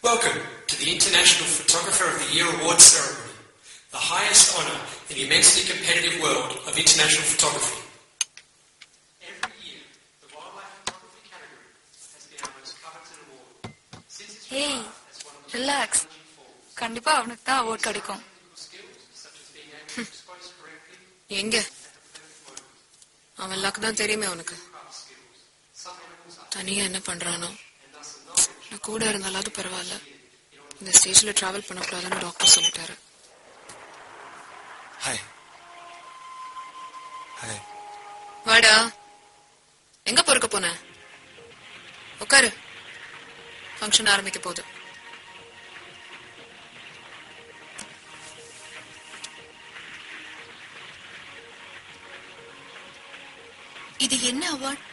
Welcome to the International Photographer of the Year Awards ceremony, the highest honour in the immensely competitive world of international photography. Every year, the wildlife photography category has been our most coveted award. Since its Hey, as one of the relax. கண்டிப்பா அவனுக்கு தான் award கிடைக்கும். எங்க அவன் luck தான் தெரியுமே அவனுக்கு. தனியா என்ன பண்றானோ, நான் கூட இருந்தாலும் பரவாயில்ல, இந்த ஸ்டேஜ்ல டிராவல் பண்ணக்கூடாதுன்னு டாக்டர் சொல்லிட்டாரு. Hi hi. வாடா, எங்க பொறுக்க போன? உட்காரு, ஃபங்க்ஷன் ஆரம்பிக்க போகுது. இது என்ன அவார்ட்?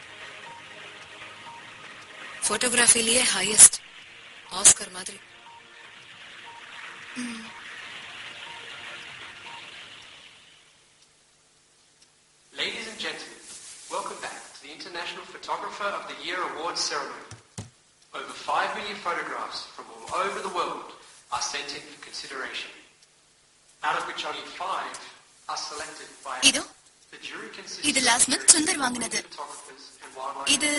போட்டோகிராஃபிலேயே ஹையஸ்ட், ஆஸ்கர் மாதிரி. Ladies and gentlemen, welcome back to the International Photographer of the Year Awards ceremony. Over 5 million photographs from all over the world are sent in for consideration, out of which only 5 are selected by இதோ the jury consists இது last month Sundar வாங்கினது. photographers and wildlife இது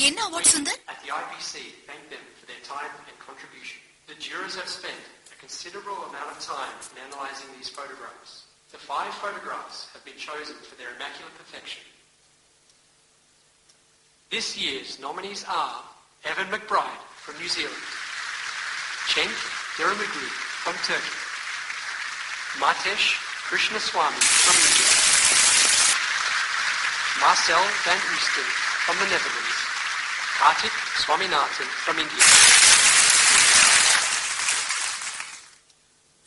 என்ன award Sundar? at the IPC thank them for their time and contribution. The jurors have spent a considerable amount of time in analysing these photographs. The 5 photographs have been chosen for their immaculate perfection. This year's nominees are Evan McBride from New Zealand, Cenk Derimoglu from Turkey, Matesh Krishnaswamy from India, Marcel van Oosten from the Netherlands, Kartik Swaminathan from India.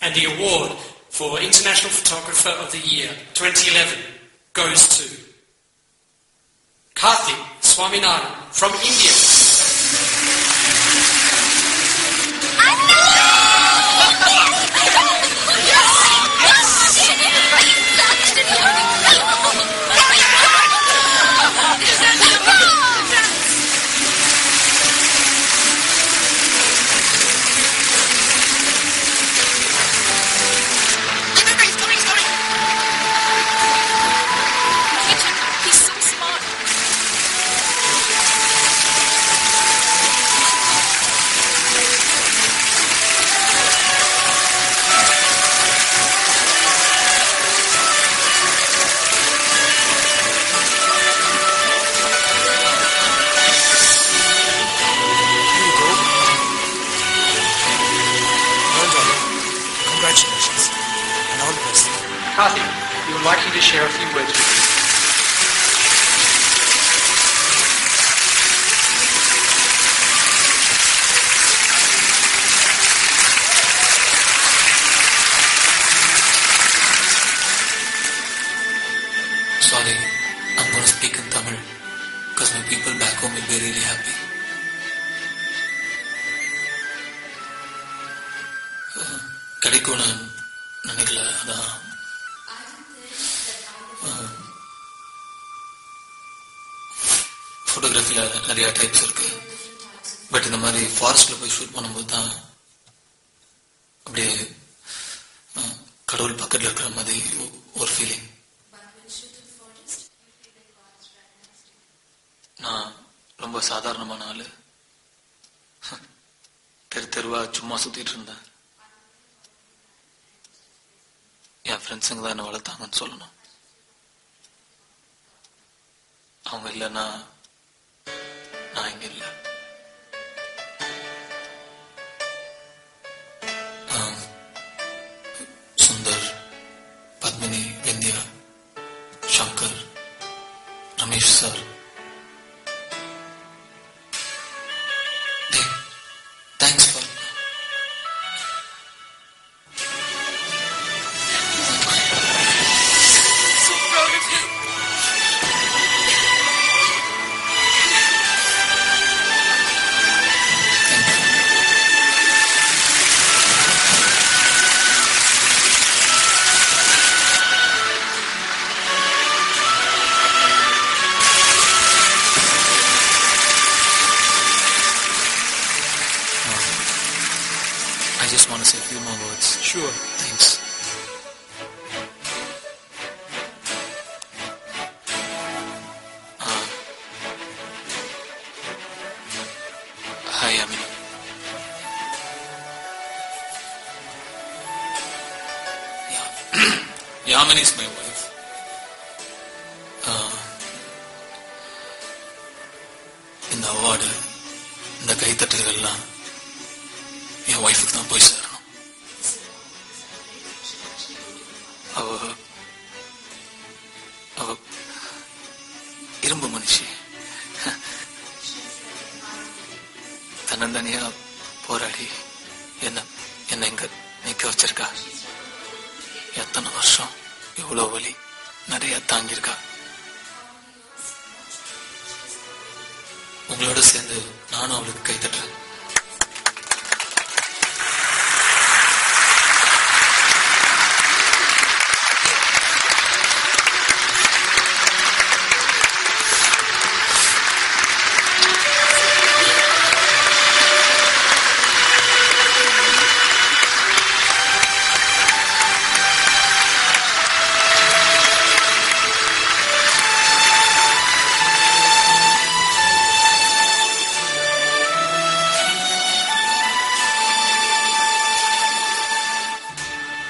And the award for International Photographer of the Year 2011 goes to Kartik Swaminathan from India. Congratulations and all the best. Kartik, we would like you to share a few words with you. Sorry, I'm going to speak in Tamil because my people back home will be really happy. கிடைக்கும் நான் நினைக்கல, அதான் ஃபோட்டோகிராஃபியில் நிறைய types இருக்கு. But இந்த மாதிரி ஃபாரஸ்ட்ல போய் shoot பண்ணும்போது தான் அப்படியே கடவுள் பக்கத்தில் இருக்கிற மாதிரி ஒரு ஃபீலிங். நான் ரொம்ப சாதாரணமான ஆளு, தெருவா சும்மா சுத்திட்டு இருந்தேன். என் ஃப்ரெண்ட்ஸுங்க தான் என்ன வளர்த்தாங்கன்னு சொல்லணும். அவங்க இல்லைன்னா நான் இங்க இல்லை. Sundar, Padmini, Vindhya, Shankar, Ramesh sir, thanks for just want to say a few more words. Sure. Thanks. Hi, Yamini. Yamini is my wife. இந்த அவார்டு இந்த கைத்தட்டுகள்லாம் என் ஒய்ஃபுக்கு தான் போய் சேரணும். அவ இரும்பு மனுஷி. தன்னந்தனியா போராடி என்ன இங்க நிக்க வச்சிருக்கா. எத்தனை வருஷம் எவ்வளவு வலி நிறைய தாங்கியிருக்கா. உங்களோட சேர்ந்து நானும் அவளுக்கு கை தட்டுறேன்.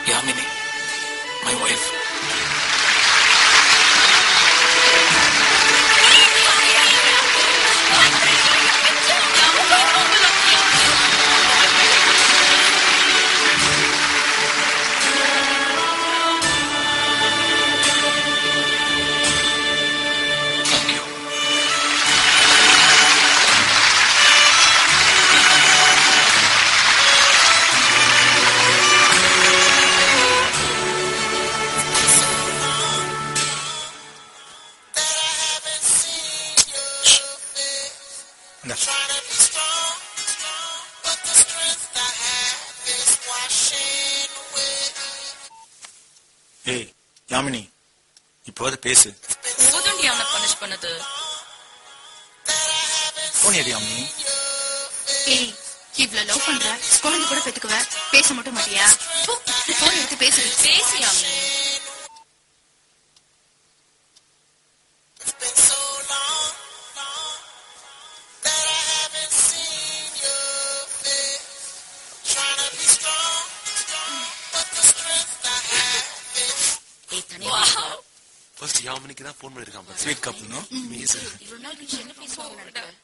Yamini, my wife. Thank you. ஏய் யாமினி, இப்போது பேசு. போதுண்டி அவனை பனிஷ் பண்ணது. போனியடி யாமினி. ஏய், இவ்ளோ லவ் பண்ற, குழந்தை கூட பெத்துக்குவ, பேச மட்டும் மாட்டியா? போன் எடுத்து பேசுறீ. பேசியாமி. ஃபர்ஸ்ட் யாமினிக்கு தான் ஃபோன் பண்ணிருக்கான். ஸ்வீட் கப்புனோ. மீஸ் இவ்வளவு நாள் என்ன பேசுவாங்க நினைக்கிறேன்.